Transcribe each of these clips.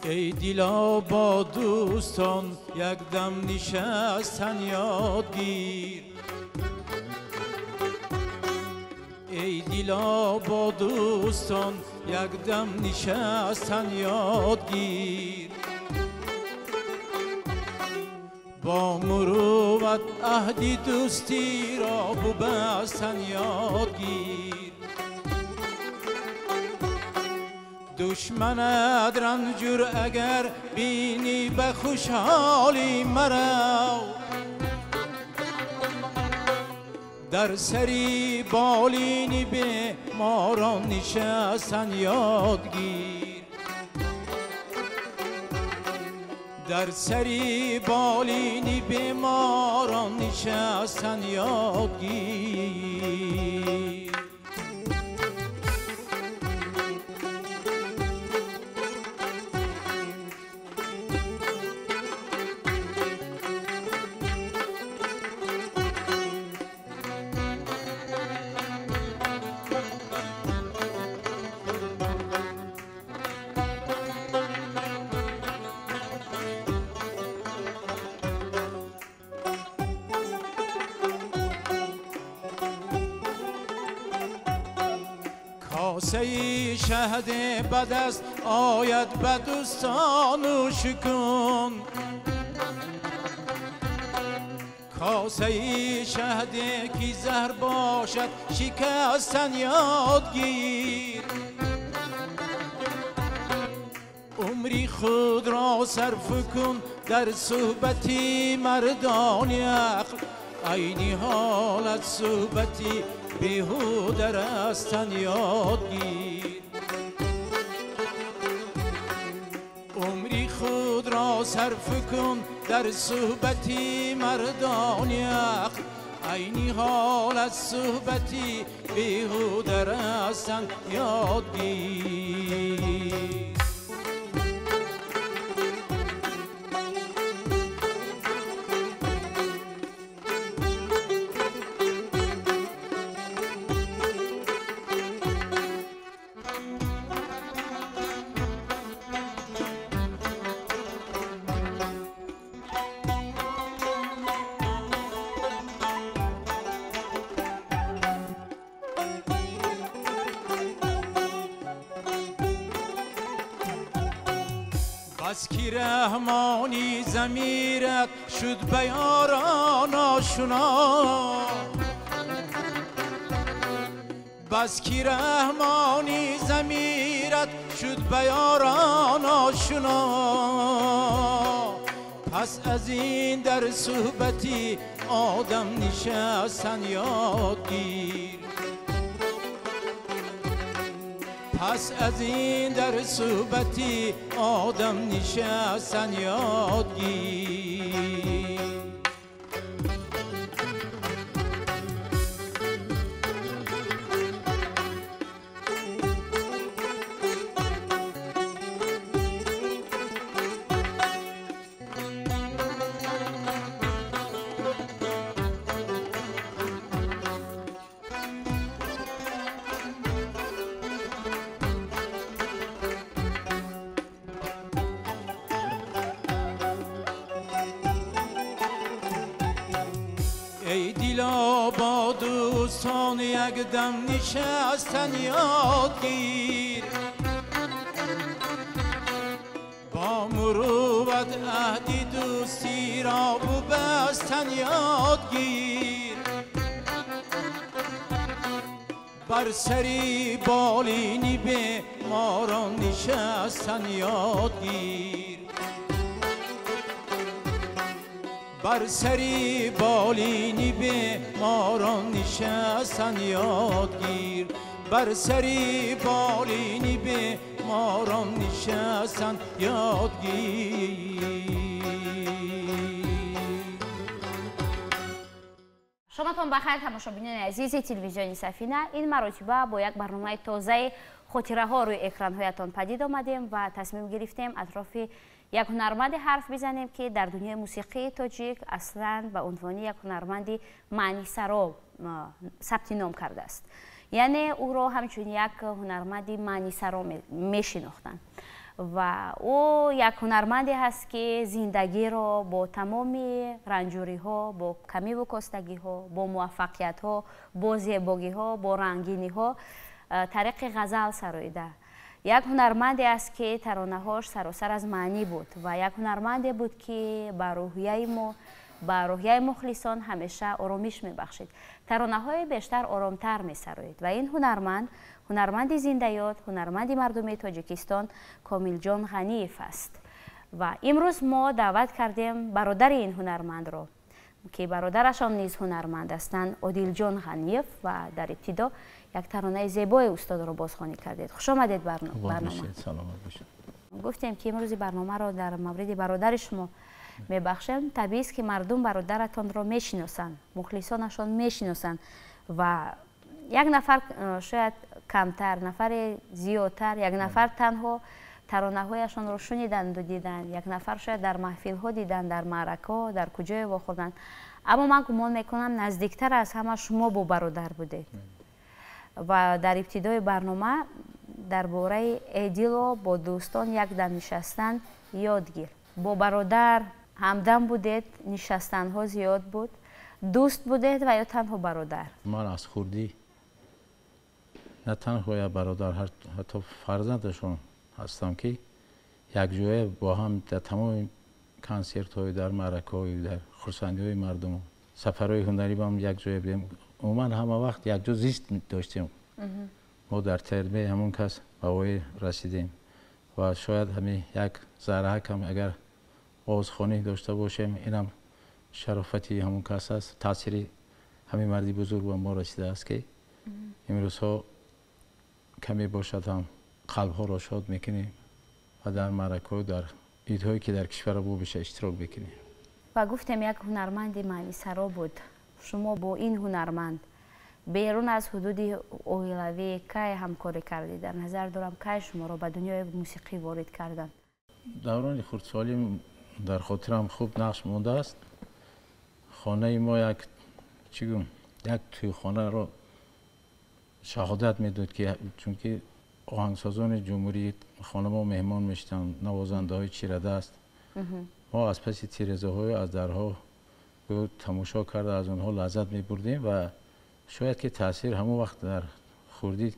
ای دیلا با دوستان یک دم نشستن یاد گیر. ای دیلا با دوستان یک دم نشستن یاد گیر. با مروت عهدی دوستی را ببستن یاد گیر. دشمنت رنجور اگر بینی به خوشحالی مرا، در سری بالینی به ماران نشستن یاد گیر. در سری بالینی به ماران نشستن یاد گیر. کاسه شهد بد است آید به دوستان نوش کن. کاسه شهد کی زهر باشد شکستن یاد گیر. عمری خود را صرف کن در صحبتی مردان عقل، عینی حالت صحبتی بیهوده رستن یاد گیر. عمری خود را صرف کن در صحبتی مردان عقل، عینی حالت صحبتی بیهوده رستن یاد گیر. بس کی رحمانی ضمیرت شد به یاران آشنا، بس کی رحمانی ضمیرت شد به یاران آشنا. پس از این در صحبتی آدم نشستن یاد گیر. پس از این در صحبتی آدم نشستن یاد گیر. ای دیلا با دوستان یک دم نشستن یاد گیر. با مروت عهدی دوستی را ببستن یاد گیر. بر سری بالینی به ماران نشستن یاد گیر. بر سری بالینی به ماران نشستن یاد گیر. بر سری بالینی به ماران نشستن یاد گیر. شماتون بخیر تماشابینان عزیز تلویزیون سفینه. این مرتبه با یک برنامه تازه خاطره ها روی اکران هایتان پدید آمدیم و تصمیم گرفتیم اطراف یک هنرمند حرف بزنیم که در دنیای موسیقی تاجیک اصلا به عنوان یک هنرمند معنی سرا ثبت نام کرده است. یعنی او را همچون یک هنرمند معنی سرا میشناختند و او یک هنرمندی هست که زندگی را با تمامی رنجوری ها، با کمی و کستگی ها، با موفقیت ها، با زیبایی ها، با رنگینی ها طریق غزل سراییده. یک هنرمندی است که ترانه هاش سراسر از معنی بود و یک هنرمندی بود که به روحیه مخلصان همیشه آرامش میبخشید. ترانه های بیشتر آرامتر میسرایید و این هنرمند زنده یاد، هنرمند مردم تاجیکستان کامل جان غنیف است. و امروز ما دعوت کردیم برادر این هنرمند را که برادرشان نیز هنرمند هستند، عادل جان غنیف، و در ابتدا یک ترانه زیبای استاد را بازخوانی کردید. خوش آمدید برنامه. سلامت باشید. گفتیم که امروز برنامه را در مورد برادر شما میبخشیم. طبیعی است که مردم برادرتان را میشناسند، مخلصانشان میشناسند و یک نفر شاید کمتر، نفر زیادتر، یک نفر تنها ترانه هایشان را شنیدند و دیدند، یک نفر شاید در محفل ها دیدند، در معرکه ها، در کجای واخوردند. اما من گمان میکنم نزدیکتر از همه شما با برادر بودید. و در ابتدای برنامه درباره عادل و با دوستان یک دم نشستن یادگیر. با برادر همدم بودید، نشستن ها زیاد بود، دوست بودید و یا تنها برادر؟ من از خوردی نه تنها یا برادر، حتی فرزندشون هستم که یک جای با هم در تمام کنسرت های، در معرکه های، در خرسندی های مردم، سفرهای هنری با هم یک جای بودیم. عموما همه وقت یک جا زیست داشتیم. ما در ترمه همون کس به رسیدیم و شاید همین یک ذره کم اگر عذرخواهی داشته باشیم، اینم شرافتی همون کس است. تاثیری همین مردی بزرگ به ما رسیده است که امروز ها کمی باشد هم قلب ها را شاد میکنیم و در معرکه، در ایدهایی که در کشور ما بشه اشتراک بکنیم. و گفتم یک هنرمند معنی سرا بود. شما با این هنرمند بیرون از حدود اویلوی کی همکاری کردید؟ در نظر دارم کی شما را به دنیای موسیقی وارد کردن؟ دوران خردسالی در خاطرم خوب نقش مونده است. خانه ما یک توی خانه را شهادت میداد که چون که آهنگسازان جمهوری خانه ما مهمان میشتن، نوازنده های چیرده است. ما از پس تیرزه های از درها تماشا کرده از اونها لذت میبردیم و شاید که تاثیر همون وقت در خوردی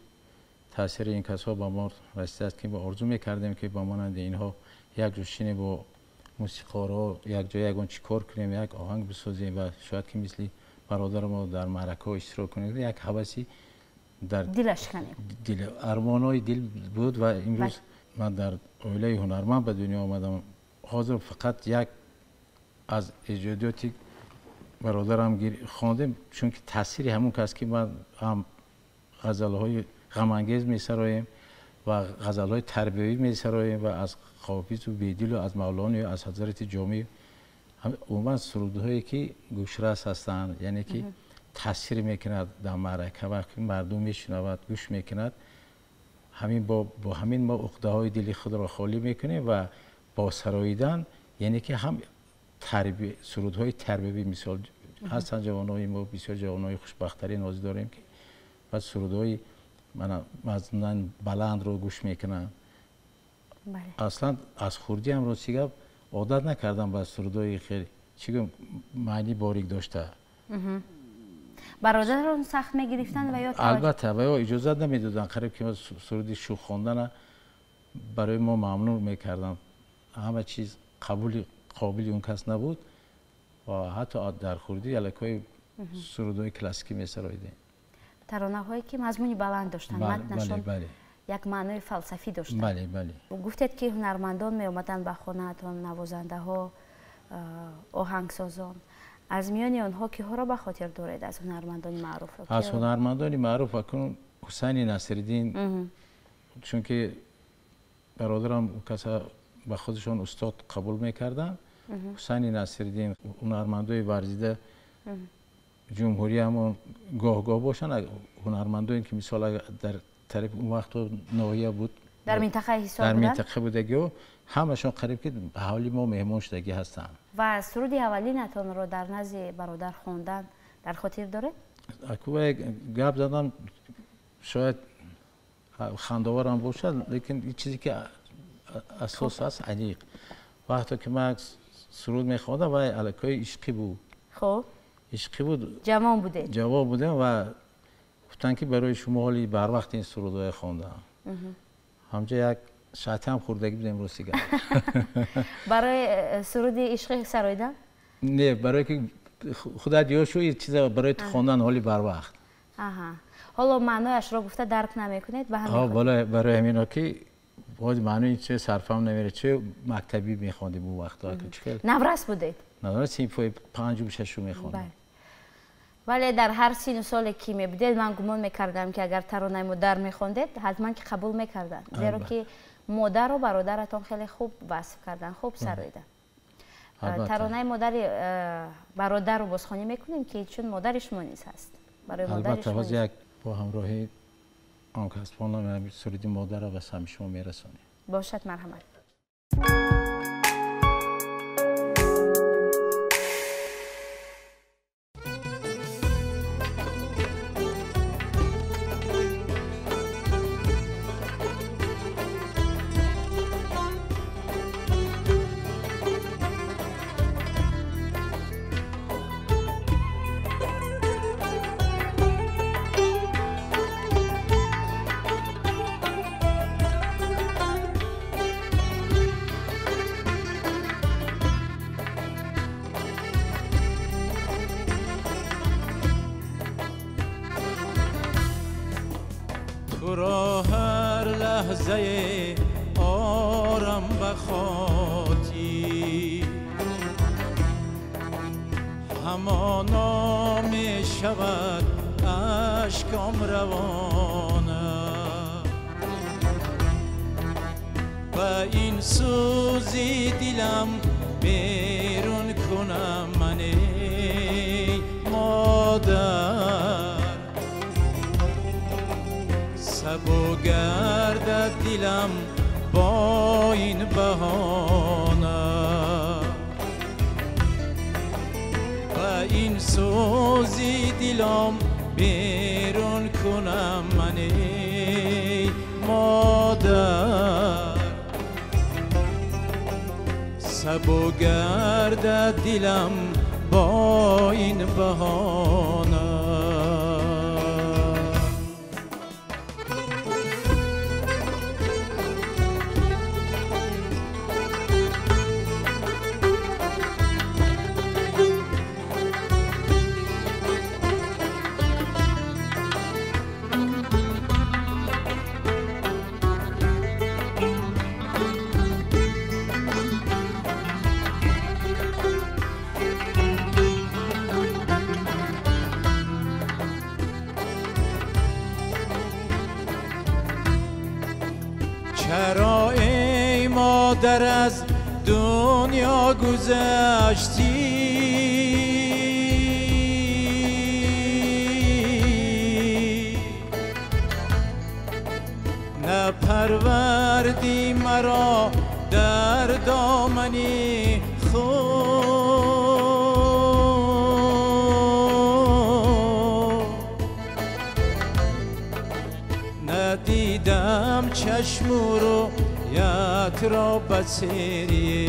تاثیر این کسا با ما رسیده است که با آرزو میکردیم که با مانند اینها یک جوشینی با موسیقارا یک جای یکون چیکار کنیم، یک آهنگ بسازیم و شاید که مثل برادر ما در معرکه اشتراک کنیم. یک حواسی در دلش کنیم، ارمانای دل بود و امروز من در عائله هنرمند به دنیا آمدم. حاضر فقط یک از ایجاداتی برادرم خواندم، چون که تاثیری همون کس که من هم غزل‌های غم انگیز می‌سرایم و غزل‌های تربیوی می‌سرایم و از حافظ و بیدل و از مولانا و از حضرت جامی، عموما سرودهایی که گوشرس هستند، یعنی که تاثیر میکند در معرکه وقتی مردم میشنود گوش میکند. همین با همین ما عقده های دلی خود را خالی میکنیم و با سراییدن، یعنی که هم سرودهای تربیوی مثال هستن. جوانای ما بسیار جوانای خوشبختری نازی داریم که بعد سرودهای مزنن بلند رو گوش میکنن. اصلا از خوردی هم روسیگا عادت نکردم با سرودهای خیلی معنی باریک داشته. برادران سخت میگرفتن و یا البته و یا اجازه نمیدادن، قریب که سرودی شوخ خواندن برای ما ممنوع میکردن. همه چیز قابل اون کس نبود و حتی در خوردی الکای سرودهای کلاسیکی میسراییدیم. ترانه هایی که مضمونی بلند داشتن، متنشان یک معنای فلسفی داشتن. بله. گفتید که هنرمندان می اومدن به خانه‌تان، نوازنده ها، آهنگسازان. از میان آنها که ها را به خاطر دارید از هنرمندان معروف؟ از هنرمندان معروف اکنون حسین نصیرالدین، چون که برادرم کسا به خودشان استاد قبول میکردن. حسین نصیرالدین هنرمندای ورزیده جمهوری هم گاه باشن، هنرمندانی که مثلا در طرف اون وقت ناحیه بود، در منطقه حساب در منطقه بودگی و همشون قریب که به حالی ما مهمان شدگی هستن. و سرود اولینتان رو در نزد برادر خوندن در خاطر داره؟ اکو گپ زدم شاید خنداورم باشد، لیکن این چیزی که اساس است علیق. وقتی که من سرود میخوندم و الکای عشقی بود. خب عشقی بود. جوان بوده. جوان بودم و گفتن که برای شما حالی بر وقت این سرودهای خوندم. همجا یک شاتی هم خوردگی بودم رو سیگار. برای سرود عشقی سرایدم؟ نه، برای که خدا دیوشو یه چیز برای خوندن حالی بر وقت. حالا معنایش را گفته درک نمیکنید به همین برای همینا که باید معنی چه صرفم نمیره چه مکتبی میخوندیم اون وقتا که نورس بودید؟ نورس سیمفونی 5 و 6 میخوندم. ولی در هر سین و سالی که میبودید من گمان میکردم که اگر ترانه مادر میخوندید حتما که قبول میکردن، زیرا که مادر و برادرتان خیلی خوب وصف کردن، خوب سرایدن. ترانه مادر برادر رو بازخوانی میکنیم که چون مادرش ما نیست هست. برای مادرش البته باز یک با همراهی آنکاسپان سرود مادر رو به سمع شما میرسونیم. باشد، مرحمت. تو را هر لحظه آرم بخاطی همانا می شود اشکم روانه و این سوزی دلم بیرون کنم من ای مادر سبو گردد دلم با این بهانه و این سوزی دلم بیرون کنم من ای مادر سبو گردد دلم با این بهانه چرا ای مادر از دنیا گذشتی نپروردی مرا در دامنی خود ندیدم چشم رو یت را بسیری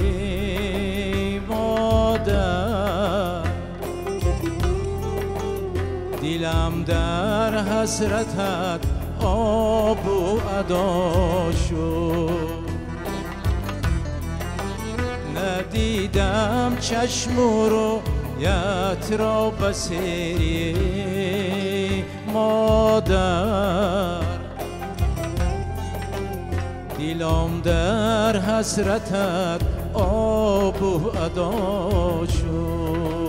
مادر دلم در حسرتت آب و ادا شد ندیدم چشم رو یت را بسیری مادر دلم در حسرتت آب و ادا شد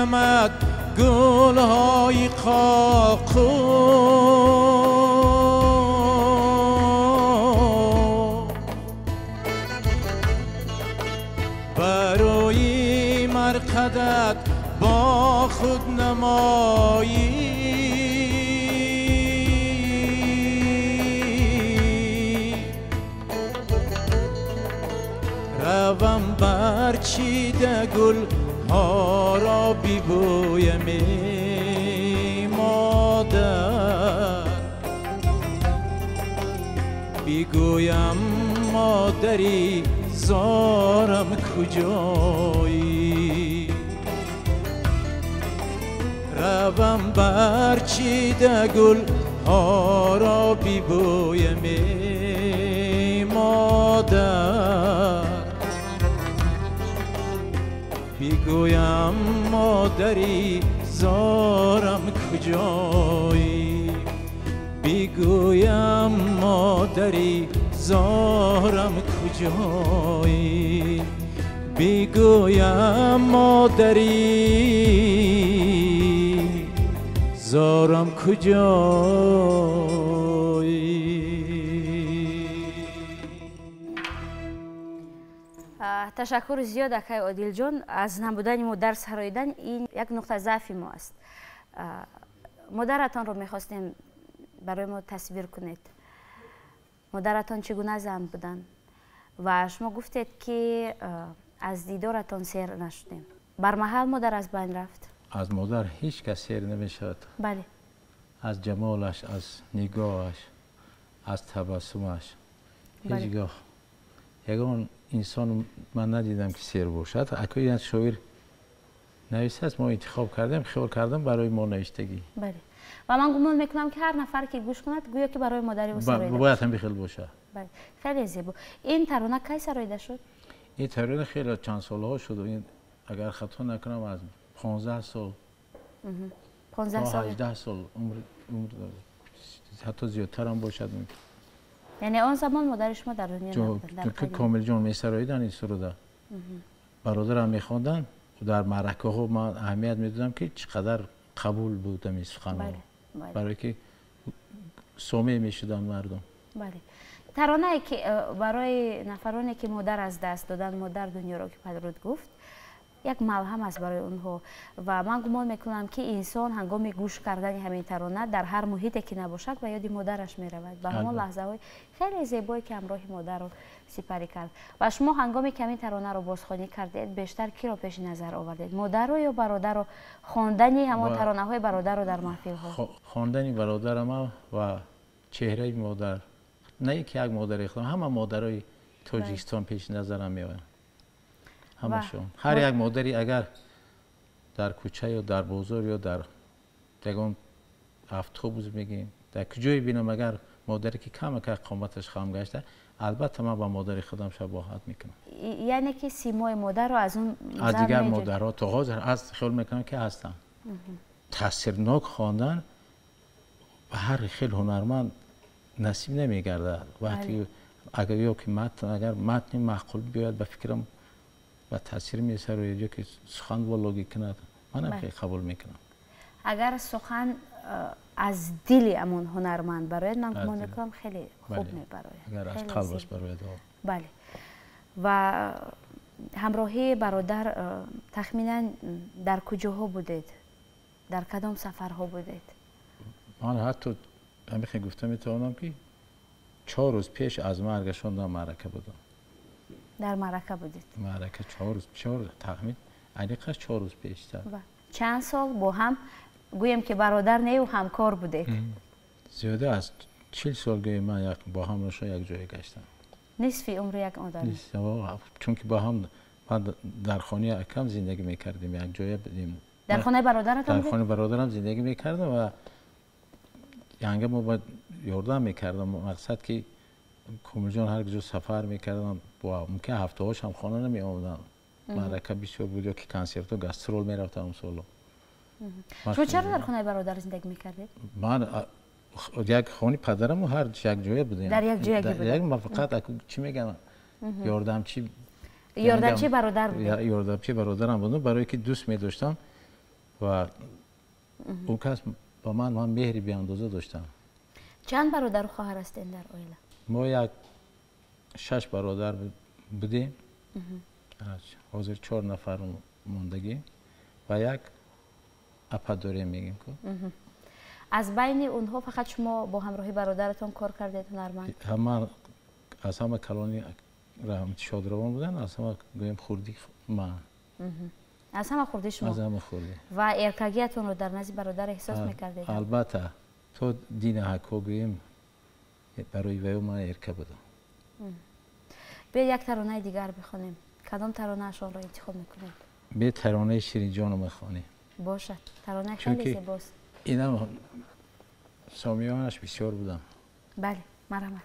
میدمد گلهای خاکو برای مرقدت با خود نمایی روم برچیده گل ها را ببویم ای مادر بگویم مادری زارم کجایی روم برچیده گل ها را ببویم ای مادر بگویم مادری زارم کجایی بگویم مادری زارم کجایی بگویم مادری زارم کجایی. تشکر زیاد آقای عادل جان. از نبودن ما در سراییدن این یک نقطه ضعف ما است. مادرتان رو میخواستیم برای ما تصویر کنید. مادرتان چگونه زن بودن و شما گفتید که از دیدارتان سیر نشدیم. بر محل مادر از بین رفت؟ از مادر هیچ کس سیر نمیشد. بله. از جمالش، از نگاهش، از تبسمش هیچگاه یگان انسان من ندیدم که سیر باشد. اکنون از شاعر نویسه است ما انتخاب کردیم، خیال کردم برای ما نوشتگی. بله. و من گمان میکنم که هر نفر که گوش کند گویا که برای مادری او سراییده باید هم بخیل باشه. بله. خیلی زیبا. این ترانه کی سراییده شد؟ این ترانه خیلی چند سالها شد. این اگر خطا نکنم از 15 سال 15 سال 18 سال عمر حتی زیادتر هم باشد. یعنی اون زمان مادر شما در دنیا نبودن؟ که کامل جان میسراییدن این سروده. برادرم میخواندن و در معرکه ها من اهمیت میدادم که چقدر قبول بودم این سخن ها. برای که سومه میشدن مردم. بله. ترانه که برای نفرانی که مادر از دست دادن، مادر دنیا را که پدرود گفت، یک ملهم است برای اونها و من گمان میکنم که انسان هنگام گوش کردن همین ترانه در هر محیطی که نباشد و یاد مادرش میرود. به همون لحظه های خیلی زیبایی که همراه مادر رو سپری کرد. و شما هنگامی که همین ترانه رو بازخوانی کردید بیشتر کی را پیش نظر آوردید؟ مادر رو یا برادر رو؟ خواندن همون ترانه های برادر رو در محفل ها؟ خواندن برادرم و چهره مادر، نه که یک مادر اخلاق، همه مادرای تاجیکستان پیش نظرم میآیند. همشون. هر یک مادری اگر در کوچه یا در بازار یا در دگان اتوبوس میگیم در کجای بینم اگر مادری که کم قامتش خم گشته، البته من با مادر خودم شباهت میکنم. یعنی که سیمای مادر رو از اون از دیگر مادرها تا حاضر از خیال میکنم که هستن. تاثیرناک خواندن و هر خیلی هنرمند نصیب نمیگرده. وقتی اگر یا که متن معقول بیاد به فکرم و تاثیر میسه روی جا که سخن و لوگیک کند، منم خیلی قبول میکنم. اگر سخن از دل امون هنرمند برای من گمان میکنم خیلی خوب میبره. اگر از قلبش برای بله. و همراهی برادر تخمینا در کجاها بودید؟ در کدام سفرها بودید؟ من حتی همیشه گفتم میتونم که 4 روز پیش از مرگشان در معرکه بودم. در معرکه بودید؟ معرکه 4 روز تخمین علیقش 4 روز پیشتر. چند سال با هم گویم که برادر نه و همکار بودید؟ زیاده از 40 سال گویم من با هم یک جای گشتم. نصف عمر یک آدم؟ نیست، چون که با هم در خانه اکم زندگی میکردیم، یک جای بودیم. در خانه برادرتان؟ در خانه برادرم زندگی میکردم و یعنی ما باید یاردم میکردم. مقصد که کامل جان هر کجا سفر میکردم با ممکن هفته هاش هم خانه نمی آمدن. معرکه بسیار بود یا که کنسرت و گاسترول میرفتم سولو. شما چرا در خانه برادر زندگی میکردید؟ من یک خانه پدرم و هر یک جای بودیم. در یک جای بودیم. ما فقط چی میگم یاردمچی برادر بود. یاردمچی برادرم بودم برای که دوست می داشتم و اون کس با من مهری بی اندازه داشتم. چند برادر و خواهر هستین در عائله؟ ما یک 6 برادر بودیم. حاضر 4 نفر موندگی و یک اپا داریم میگیم که. از بین اونها فقط شما با همراهی برادرتون کار کردید هنرمند؟ همه از همه کلانی رحمت شادروان بودن، از همه گویم خوردی من. از همه خوردی شما؟ از همه خوردی. و ارکگیتون رو در نزد برادر احساس میکردید؟ البته تو دین حکا گویم برای ویو من ارکه بودم. بیا یک ترانه دیگر بخونیم. کدام ترانه اشان را انتخاب میکنید؟ بیا ترانه شیرین جان رو میخوانیم. باشد. ترانه خیلی زیباست. اینا سامیانش بسیار بودم. بله، مرحبا.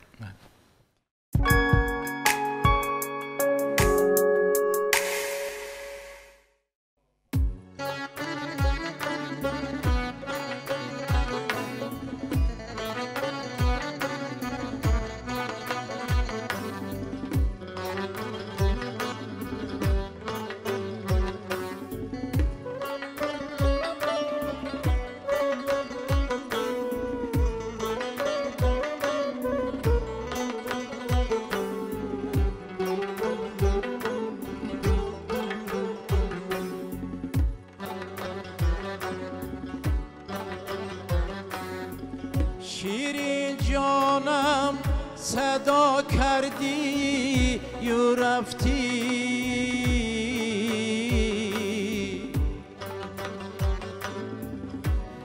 شیرین جانم صدا کردی و رفتی،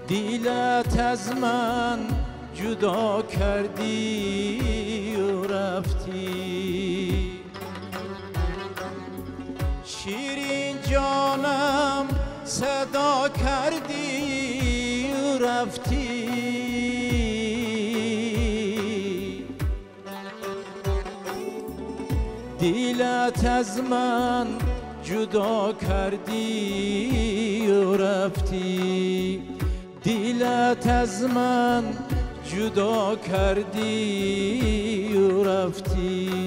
دلت از من جدا کردی و رفتی. شیرین جانم صدا کردی و رفتی، دلت از من جدا کردی و رفتی، دلت از من جدا کردی و رفتی.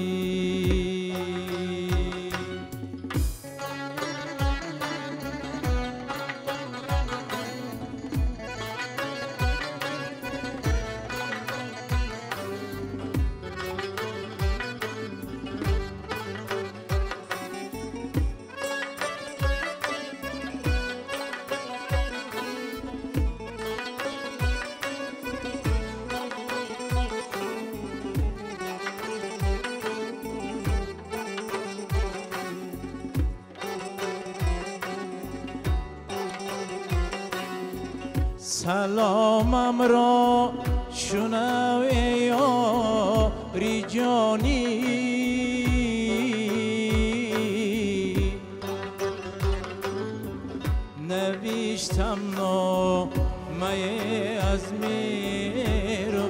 سلامم را شنو ای یاری جانی، نوشتم نامه از مهربانی.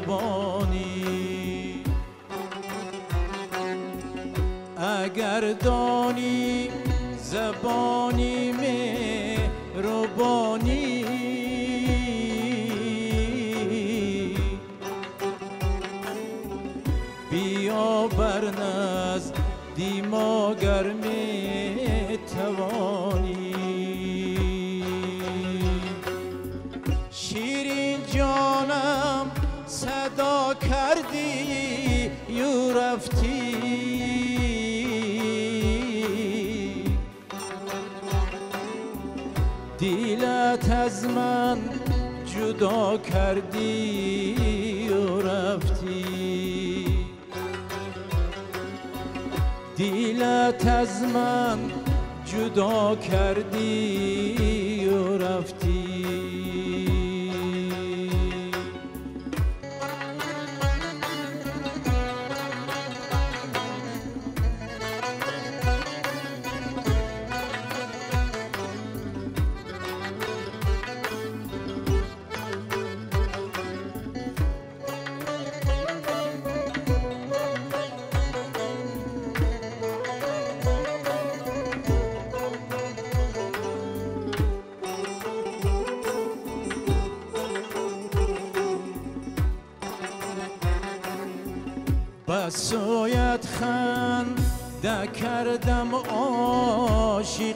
اگر دانی زبانی مهربانی، بیا بر نزدی ما گر میتوانی. شیرین جانم صدا کردی و رفتی، دلت از من جدا کردی و رفتی، دلت از من جدا کردی و رفتی. بسویت خنده کردم عاشقانه،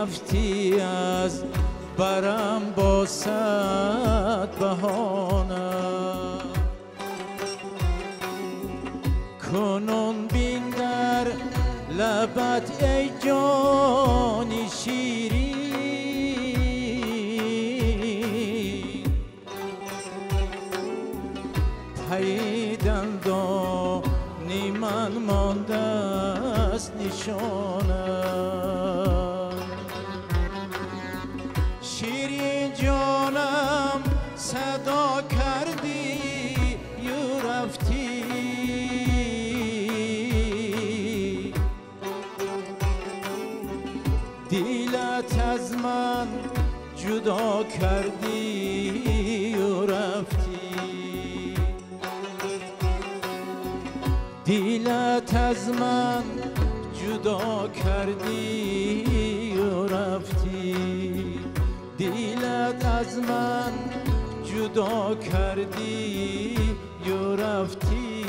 رفتی از برم با صد بهانه کنون بین در لبت ای جانی شیرین پی دندانی من مانده است نشانه شیرین جانم صدا کردی یو رفتی دیلت از من جدا کردی و رفتی دیلت از من جدا کردی و رفتی دیلت از من جدا کردی و رفتی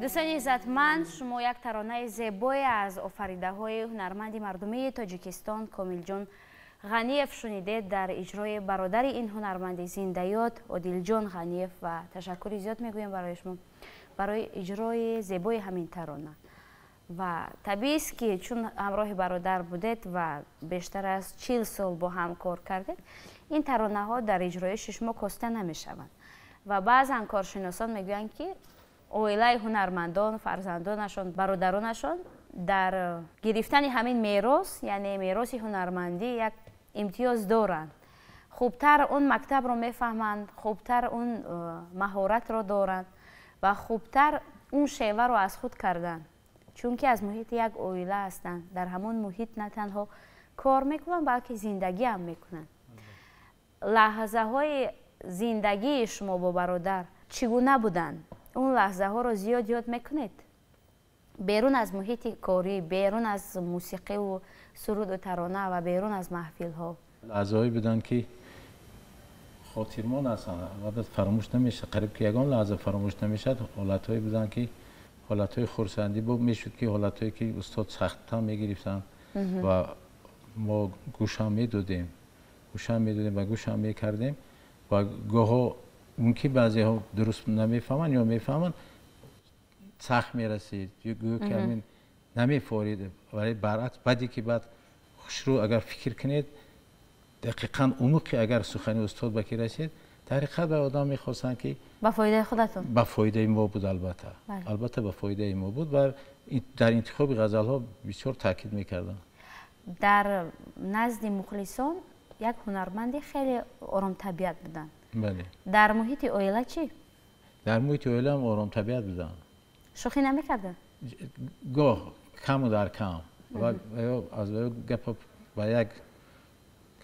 دوستان عزتمند شما یک ترانه زیبای از آفریده‌های هنرمند مردمی تاجیکستان کاملجان غنیف شنیدید در اجرای برادر این هنرمند زنده‌یاد عادلجان غنیف و تشکر زیاد میگویم برای شما برای اجرای زیبای همین ترانه و طبیعی است که چون همراه برادر بودید و بیشتر از 40 سال با هم کار کردید این ترانه ها در اجرای شما کاسته نمیشوند و بعضا کارشناسان میگویند که اویلای هنرمندان فرزندانشان برادرانشان در گرفتن همین میراث یعنی میراث هنرمندی یک امتیاز دارند خوبتر اون مکتب رو میفهمند خوبتر اون مهارت رو دارند و خوبتر اون شیوه رو از خود کردن چون که از محیط یک اویله هستند در همون محیط نه تنها کار میکنن بلکه زندگی هم میکنن لحظه های زندگی شما با برادر چگونه بودن اون لحظه ها رو زیاد یاد میکنید بیرون از محیط کاری بیرون از موسیقی و سرود و ترانه و بیرون از محفل ها لحظه هایی بودن که خاطرمان هستن و فراموش نمیشه قریب که یگان لحظه فراموش نمیشه حالت هایی بودن که حالت های خرسندی بود میشد که حالت هایی که استاد سخت هم میگرفتن و ما گوش هم میدادیم و گوش هم میکردیم و گاه اون که بعضی ها درست نمیفهمن یا میفهمن سخت میرسید یا گوه که همین نمیفورید ولی برعکس بعدی که بعد خوش رو اگر فکر کنید دقیقاً عمقی اگر سخنی استاد بکی رسید در حقیقت به آدم میخواستن که با فایده خودتون با فایده ما بود البته با فایده ما بود و در انتخاب غزل ها بسیار تاکید میکردن در نزد مخلصان یک هنرمند خیلی آرام طبیعت بودن بله در محیط اویلا چی؟ در محیط اویلا هم آرام طبیعت بودن شوخی نمیکردن؟ گاه کم و در کم و از گپ با یک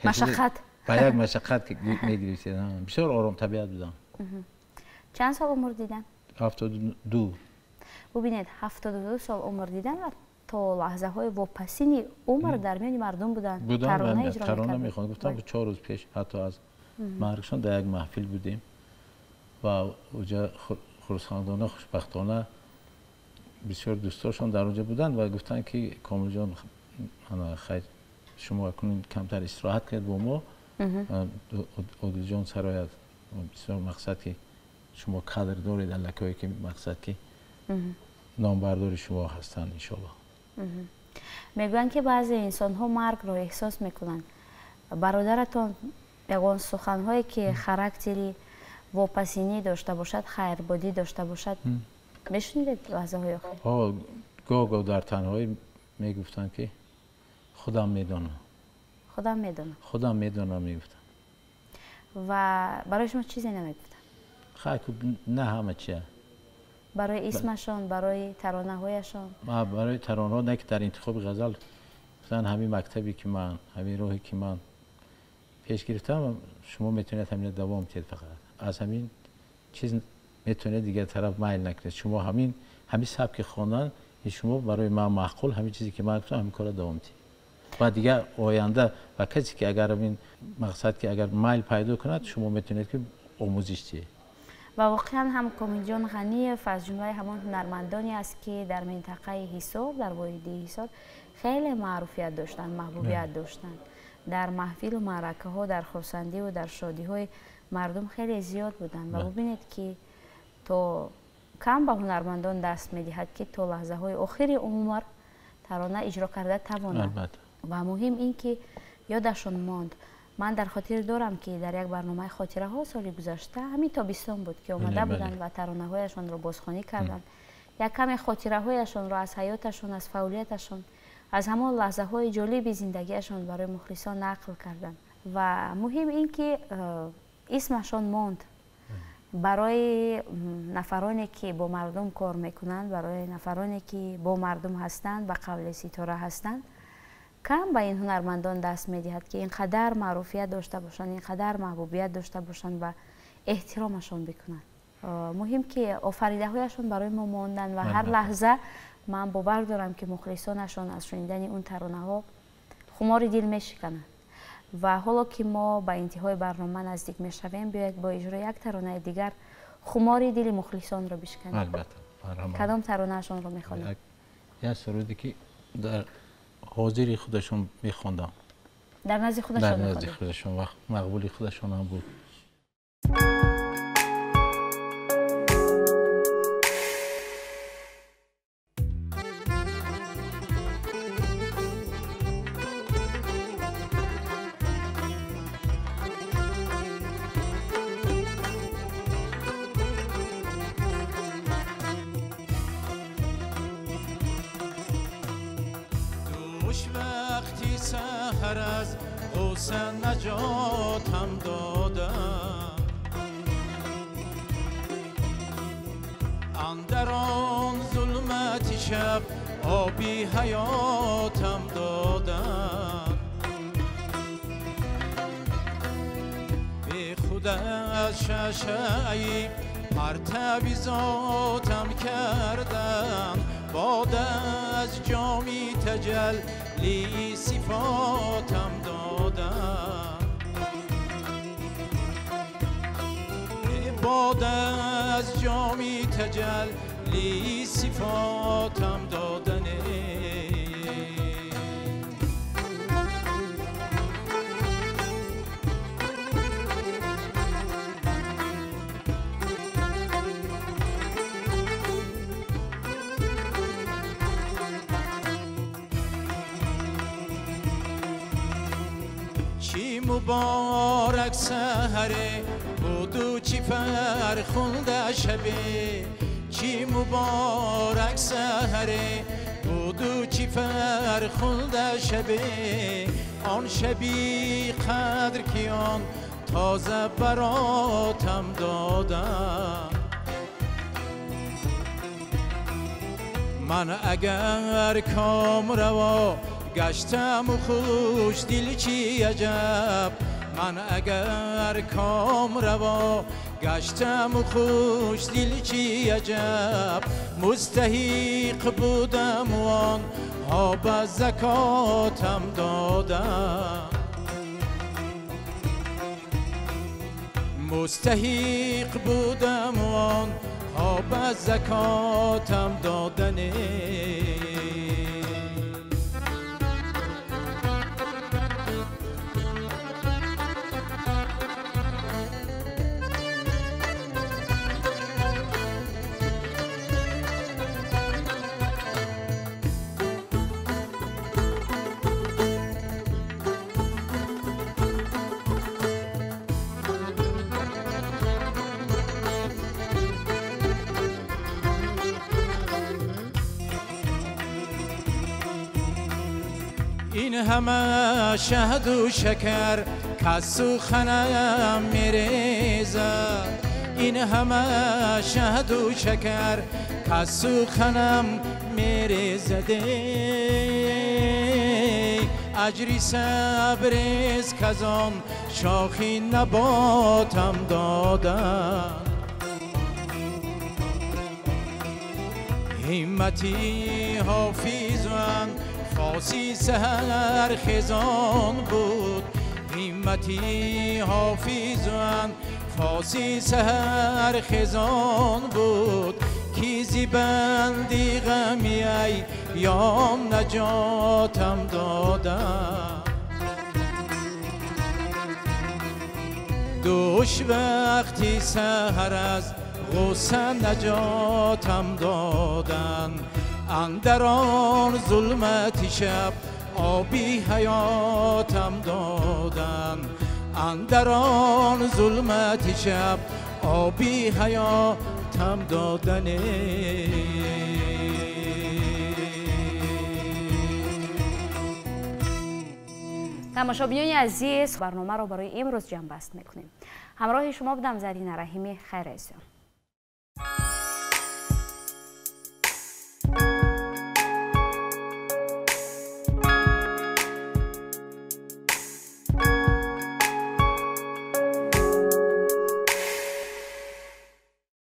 مشقت با یک مشقت که میگرفتن بسیار آرام طبیعت بودن چند سال عمر دیدن؟ 72 ببینید 72 سال عمر دیدن و تا لحظه های واپسین عمر در میان مردم بودن ترانه میخوان گفتم 4 روز پیش حتی از مرگشان در یک محفل بودیم و اونجا خرسندانه خوشبختانه بسیار دوستاشون در اونجا بودن و گفتن که کامل جان خیر شما کنین کمتر استراحت کرد با ما عادل جان سرایت بسیار مقصد که شما قدر دارید الکایی که مقصد که نامبردار شما هستن انشالله میگن که بعضی انسان ها مرگ رو احساس میکنن برادرتون یگان سخن هایی که خاراکتری واپسینی داشته باشد خیربادی داشته باشد میشنیدید لحظه های آخر گاه در تنهایی میگفتن که خودم میدونم میگفتن و برای شما چیزی نمیگفتن خیلی نه همه چیه برای اسمشان برای ترانه هایشان برای ترانه ها نه که در انتخاب غزل گفتن همین مکتبی که من همین راهی که من پیش گرفتم شما میتونید همین دوام تید فقط از همین چیز میتونید دیگه طرف مایل نکنید شما همین سبک خواندن شما برای من معقول همین چیزی که من گفتم همین کار دوام تید و دیگه آینده و کسی که اگر همین مقصد که اگر مایل پیدا کند شما میتونید که آموزش تید و واقعا هم کامل جان غنیف از جمله همان هنرمندانی است که در منطقه حصار در وادی حصار خیلی معروفیت داشتند، محبوبیت داشتند. در محفل و معرکه ها، در خرسندی و در شادی های مردم خیلی زیاد بودند و ببینید که تو کم به هنرمندان دست می‌دهد که تا لحظه های آخری عمر ترانه اجرا کرده توانند. و مهم این که یادشون ماند. من در خاطر دارم که در یک برنامه خاطره ها سال گذشته همین تابستان بود که اومده بودند و ترانه هایشان را بازخوانی کردند. یک کمی خاطره هایشان را از حیاتشون، از فعالیتشون، از همان لحظه های جالب زندگیشان برای مخلصان نقل کردند. و مهم این که اسمشان ماند برای نفرانی که با مردم کار میکنند، برای نفرانی که با مردم هستند و قبل ستاره هستند. کم به این هنرمندان دست میدهد که اینقدر معروفیت داشته باشند، اینقدر محبوبیت داشته باشند و احترامشان بکنند. مهم که آفریده هایشان برای ما ماندن و هر لحظه من باور دارم که مخلصانشان از شنیدن اون ترانه ها خمار دل میشکنند. و حالا که ما به انتهای برنامه نزدیک میشویم، بیاید با اجرای یک ترانه دیگر خمار دل مخلصان را بشکنیم. البته. کدام ترانهشان را میخوانید؟ یک سرودی که در حاضری خودشون میخوندم، در نزد خودشون در نزد خودشون و مقبولی خودشون هم بود. وقتی سحر از غوث نجاتم دادم، اندر آن ظلمت شب آبی حیاتم دادم. بی خود از ششعی پرتبی ذاتم کردم، باد از جامی تجلی صفاتم دادم. باد از جامی تجلی صفاتم دادنه. چی مبارک سحره بود و چی فرخنده شبه، چی مبارک سحره بود و چی فرخنده شبه. آن شبی قدر که آن تازه براتم دادم. من اگر کام روا گشتم و خوش دل چی عجب، من اگر کام روا گشتم و خوش دل چی عجب. مستحق بودم وان ها به زکاتم دادم، مستحق بودم وان ها به زکاتم دادنه. این همه شهد و شکر که سخنم میریزد، این همه شهد و شکر که سخنم میریزد. اجری صبرست که از آن شاخی نباتم دادن. همتی حافظان فاسی سهر خزان بود، همتی حافظان فاسی سحر خزان بود کی زیبندی غمی ایام نجاتم دادن دوش وقتی سحر از غصه نجاتم دادن اندر آن ظلمت شب آبی حیاتم دادن اندر آن ظلمت شب آبی حیاتم دادن تماشابینان عزیز برنامه رو برای امروز جمع بست میکنیم. همراه شما بودم زرینه رحیمی. خیر عزیزان.